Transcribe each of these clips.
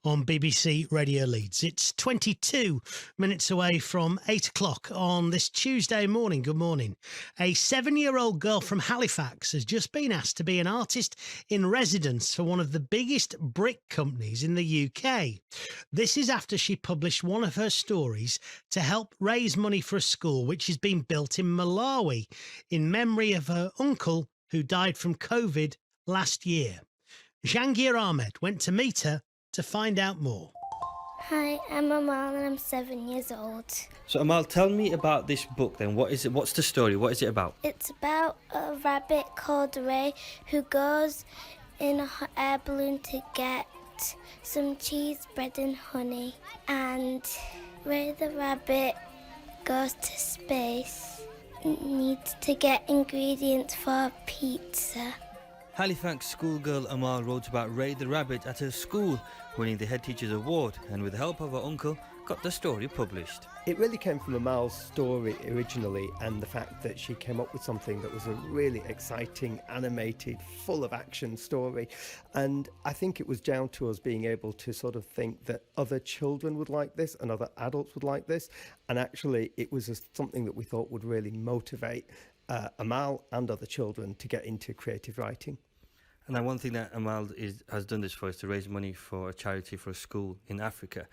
on BBC Radio Leeds. It's 22 minutes away from 8 o'clock on this Tuesday morning. Good morning. A 7-year-old girl from Halifax has just been asked to be an artist in residence for one of the biggest brick companies in the UK. This is after she published one of her stories to help raise money for a school which is being built in Malawi in memory of her uncle who died from COVID last year. Jangir Ahmed went to meet her to find out more. Hi, I'm Amal and I'm 7 years old. So Amal, tell me about this book then. What is it? What's the story? What is it about? It's about a rabbit called Ray who goes in a hot air balloon to get some cheese, bread and honey. And Ray the rabbit goes to space, needs to get ingredients for a pizza. Halifax schoolgirl Amal wrote about Ray the rabbit at her school, winning the head teacher's award, and with the help of her uncle, got the story published. It really came from Amal's story originally, and the fact that she came up with something that was a really exciting, animated, full of action story. And I think it was down to us being able to sort of think that other children would like this and other adults would like this. And actually, it was something that we thought would really motivate Amal and other children to get into creative writing. And then one thing that Amal has done this for is to raise money for a charity for a school in Africa.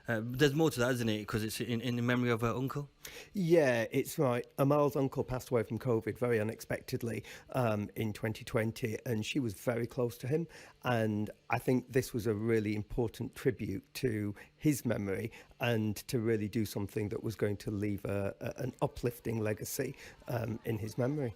There's more to that, isn't it? Because it's in memory of her uncle? Yeah, it's right. Amal's uncle passed away from COVID very unexpectedly in 2020, and she was very close to him. And I think this was a really important tribute to his memory and to really do something that was going to leave an uplifting legacy in his memory.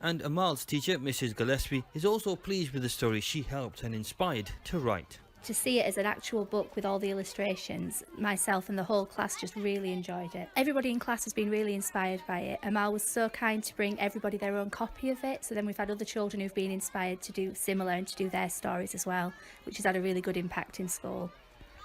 And Amal's teacher, Mrs. Gillespie, is also pleased with the story she helped and inspired to write. To see it as an actual book with all the illustrations, myself and the whole class just really enjoyed it. Everybody in class has been really inspired by it. Amal was so kind to bring everybody their own copy of it, so then we've had other children who've been inspired to do similar and to do their stories as well, which has had a really good impact in school.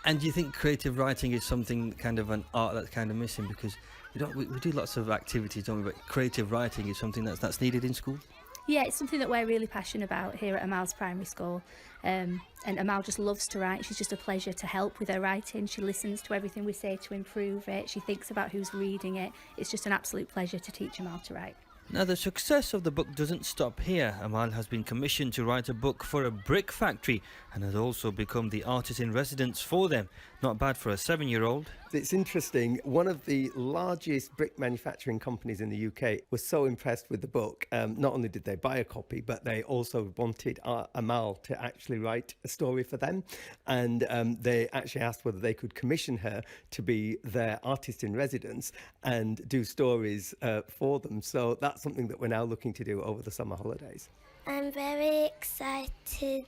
And do you think creative writing is something kind of an art that's kind of missing? Because we do lots of activities, don't we? But creative writing is something that's needed in school? Yeah, it's something that we're really passionate about here at Amal's Primary School. And Amal just loves to write. She's just a pleasure to help with her writing. She listens to everything we say to improve it. She thinks about who's reading it. It's just an absolute pleasure to teach Amal to write. Now, the success of the book doesn't stop here. Amal has been commissioned to write a book for a brick factory and has also become the artist in residence for them. Not bad for a 7-year-old. It's interesting. One of the largest brick manufacturing companies in the UK was so impressed with the book. Not only did they buy a copy, but they also wanted Amal to actually write a story for them. And they actually asked whether they could commission her to be their artist in residence and do stories for them. So that's something that we're now looking to do over the summer holidays. I'm very excited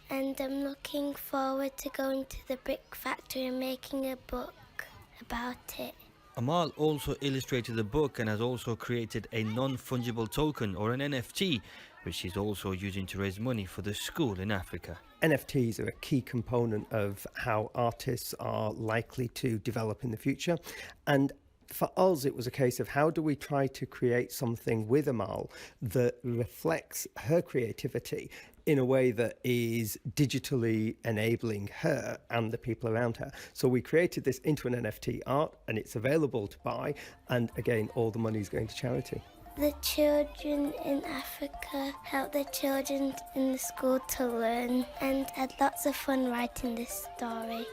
and I'm looking forward to going to the brick factory and making a book about it. Amal also illustrated the book and has also created a non-fungible token, or an NFT, which she's also using to raise money for the school in Africa. NFTs are a key component of how artists are likely to develop in the future. And for us, it was a case of how do we try to create something with Amal that reflects her creativity in a way that is digitally enabling her and the people around her. So we created this into an NFT art and it's available to buy. And again, all the money is going to charity. The children in Africa help the children in the school to learn and had lots of fun writing this story.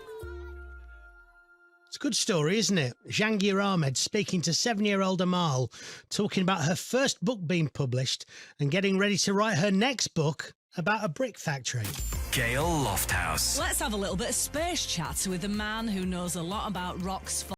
It's a good story, isn't it? Jangir Ahmed speaking to 7-year-old Amal, talking about her first book being published and getting ready to write her next book about a brick factory. Gail Lofthouse. Let's have a little bit of space chat with a man who knows a lot about rocks.